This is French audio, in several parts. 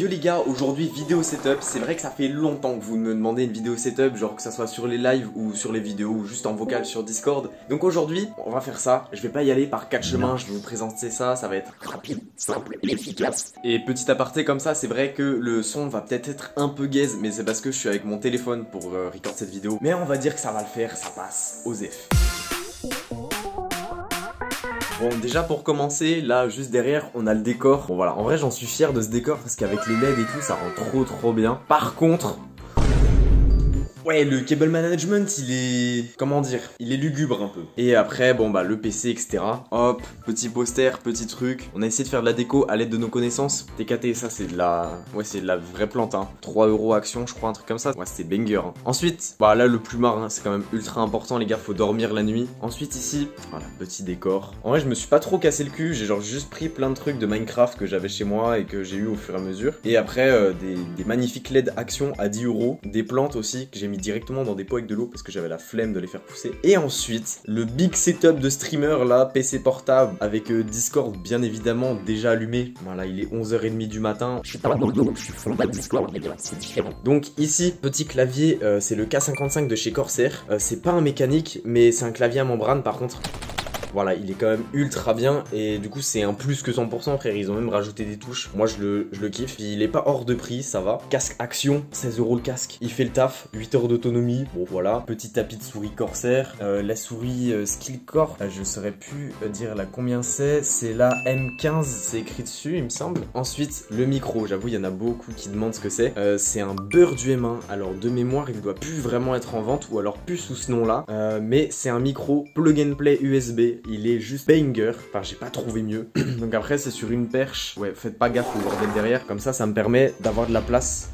Yo les gars, aujourd'hui vidéo setup. C'est vrai que ça fait longtemps que vous me demandez une vidéo setup, genre que ça soit sur les lives ou sur les vidéos ou juste en vocal sur Discord. Donc aujourd'hui on va faire ça. Je vais pas y aller par 4 chemins, je vais vous présenter ça, ça va être rapide, simple et efficace. Et petit aparté comme ça, c'est vrai que le son va peut-être être un peu gaze, mais c'est parce que je suis avec mon téléphone pour record cette vidéo. Mais on va dire que ça va le faire, ça passe aux F. Bon, déjà pour commencer, là juste derrière on a le décor. Bon voilà, en vrai j'en suis fier de ce décor parce qu'avec les LED et tout ça rend trop bien. Par contre, ouais, le cable management il est, comment dire, il est lugubre un peu. Et après bon bah le PC etc. Hop, petit poster, petit truc. On a essayé de faire de la déco à l'aide de nos connaissances. TKT, ça c'est de la, ouais c'est de la vraie plante hein. 3 € action je crois, un truc comme ça. Ouais c'était banger hein. Ensuite, bah là le plumard hein, c'est quand même ultra important les gars, faut dormir la nuit. Ensuite ici, voilà, petit décor. En vrai je me suis pas trop cassé le cul, j'ai genre juste pris plein de trucs de Minecraft que j'avais chez moi et que j'ai eu au fur et à mesure. Et après des magnifiques LED action à 10 €. Des plantes aussi que j'ai mis directement dans des pots avec de l'eau parce que j'avais la flemme de les faire pousser. Et ensuite, le big setup de streamer là, PC portable avec Discord bien évidemment déjà allumé. Voilà, il est 11h30 du matin. Je suis pas dans le dos, je suis full Discord, les gars, c'est différent. Donc ici, petit clavier, c'est le K55 de chez Corsair. C'est pas un mécanique, mais c'est un clavier à membrane par contre. Voilà, il est quand même ultra bien et du coup c'est un plus que 100% frère, ils ont même rajouté des touches. Moi je le kiffe, il est pas hors de prix, ça va. Casque action, 16 € le casque, il fait le taf, 8 heures d'autonomie. Bon voilà, petit tapis de souris Corsair, la souris Skillcore, je saurais plus dire là combien c'est la M15, c'est écrit dessus il me semble. Ensuite le micro, j'avoue il y en a beaucoup qui demandent ce que c'est. C'est un beurre du M1, alors de mémoire il doit plus vraiment être en vente ou alors plus sous ce nom là, mais c'est un micro plug and play USB. Il est juste banger, enfin j'ai pas trouvé mieux. Donc après c'est sur une perche, ouais faites pas gaffe au bordel derrière, comme ça me permet d'avoir de la place.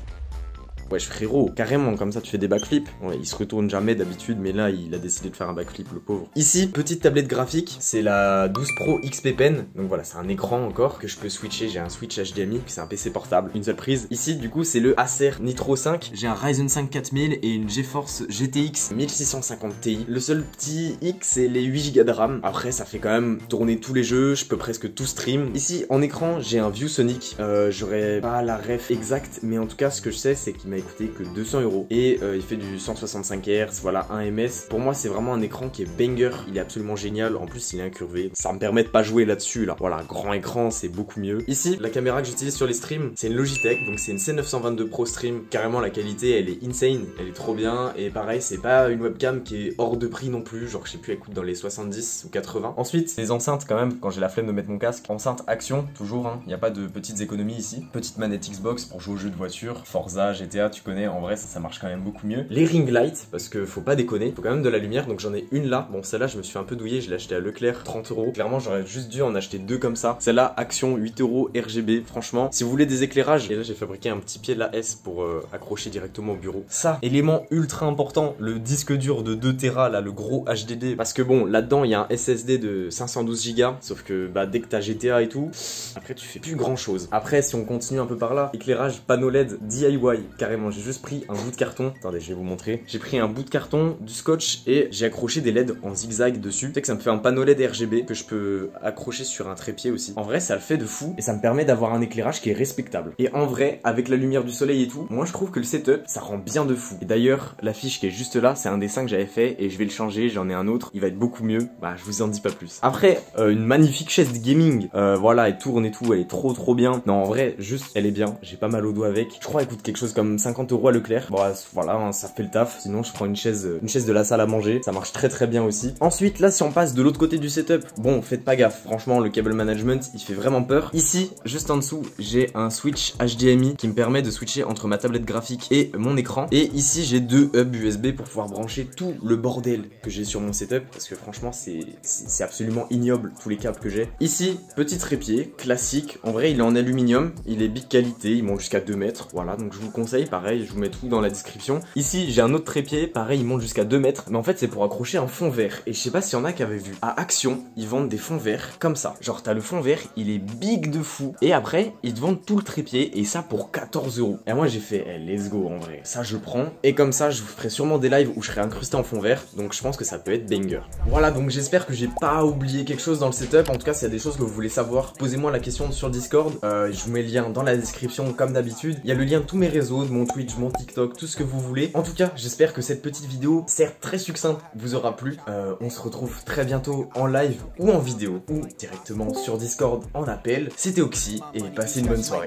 Wesh frérot, carrément, comme ça tu fais des backflips. Ouais, il se retourne jamais d'habitude, mais là il a décidé de faire un backflip, le pauvre. Ici, petite tablette graphique, c'est la 12 Pro XP Pen. Donc voilà, c'est un écran encore que je peux switcher. J'ai un switch HDMI, puis c'est un PC portable, une seule prise. Ici, du coup, c'est le Acer Nitro 5. J'ai un Ryzen 5 4000 et une GeForce GTX 1650 Ti. Le seul petit X, c'est les 8 Go de RAM. Après, ça fait quand même tourner tous les jeux, je peux presque tout stream. Ici, en écran, j'ai un ViewSonic. J'aurais pas la ref exacte, mais en tout cas, ce que je sais, c'est qu'il m'a coûté que 200 € et il fait du 165 Hz, voilà, 1 ms. Pour moi c'est vraiment un écran qui est banger, il est absolument génial, en plus il est incurvé, ça me permet de pas jouer là-dessus là, voilà, grand écran c'est beaucoup mieux. Ici la caméra que j'utilise sur les streams c'est une Logitech, donc c'est une C922 Pro Stream, carrément la qualité elle est insane, elle est trop bien et pareil c'est pas une webcam qui est hors de prix non plus, genre je sais plus elle coûte dans les 70 ou 80. Ensuite les enceintes quand même, quand j'ai la flemme de mettre mon casque, enceinte action toujours hein, il n'y a pas de petites économies ici, petite manette Xbox pour jouer aux jeux de voiture, Forza, GTA tu connais, en vrai ça marche quand même beaucoup mieux. Les ring lights, parce que faut pas déconner, faut quand même de la lumière, donc j'en ai une là. Bon celle-là je me suis un peu douillé, je l'ai acheté à Leclerc, 30 €. Clairement j'aurais juste dû en acheter deux comme ça. Celle-là, action 8 € RGB, franchement. Si vous voulez des éclairages, et là j'ai fabriqué un petit pied de la S pour accrocher directement au bureau. Ça, élément ultra important, le disque dur de 2 Tera là, le gros HDD. Parce que bon, là-dedans il y a un SSD de 512 Go, sauf que bah dès que t'as GTA et tout, après tu fais plus grand chose. Après si on continue un peu par là, éclairage panneau LED DIY, carrément j'ai juste pris un bout de carton, attendez je vais vous montrer, j'ai pris un bout de carton, du scotch et j'ai accroché des LED en zigzag dessus, c'est que ça me fait un panneau LED RGB que je peux accrocher sur un trépied aussi. En vrai ça le fait de fou et ça me permet d'avoir un éclairage qui est respectable. Et en vrai avec la lumière du soleil et tout, moi je trouve que le setup ça rend bien de fou. Et d'ailleurs l'affiche qui est juste là c'est un dessin que j'avais fait et je vais le changer, j'en ai un autre, il va être beaucoup mieux, bah je vous en dis pas plus. Après une magnifique chaise de gaming, voilà elle tourne et tout, elle est trop bien. Non en vrai juste elle est bien, j'ai pas mal au doigt avec, je crois elle coûte quelque chose comme 50 € à Leclerc. Bon voilà hein, ça fait le taf, sinon je prends une chaise de la salle à manger, ça marche très bien aussi. Ensuite là si on passe de l'autre côté du setup, bon faites pas gaffe, franchement le cable management il fait vraiment peur. Ici juste en dessous j'ai un switch HDMI qui me permet de switcher entre ma tablette graphique et mon écran. Et ici j'ai deux hubs USB pour pouvoir brancher tout le bordel que j'ai sur mon setup, parce que franchement c'est absolument ignoble tous les câbles que j'ai. Ici petit trépied classique, en vrai il est en aluminium, il est big qualité, il monte jusqu'à 2 mètres, voilà donc je vous le conseille. pareil, je vous mets tout dans la description. Ici, j'ai un autre trépied, pareil, il monte jusqu'à 2 mètres, mais en fait, c'est pour accrocher un fond vert. Et je sais pas s'il y en a qui avaient vu. À Action, ils vendent des fonds verts comme ça. Genre, t'as le fond vert, il est big de fou. Et après, ils te vendent tout le trépied, et ça pour 14 €. Et moi, j'ai fait, let's go, en vrai. Ça, je prends. Et comme ça, je vous ferai sûrement des lives où je serai incrusté en fond vert. Donc, je pense que ça peut être banger. Voilà, donc j'espère que j'ai pas oublié quelque chose dans le setup. En tout cas, s'il y a des choses que vous voulez savoir, posez-moi la question sur Discord. Je vous mets le lien dans la description comme d'habitude. Il y a le lien de tous mes réseaux, de mon Twitch, mon TikTok, tout ce que vous voulez. En tout cas, j'espère que cette petite vidéo, certes très succincte, vous aura plu. On se retrouve très bientôt en live ou en vidéo ou directement sur Discord en appel. C'était Oxy et passez une bonne soirée.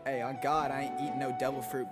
Hey, on God, I ain't eating no devil fruit.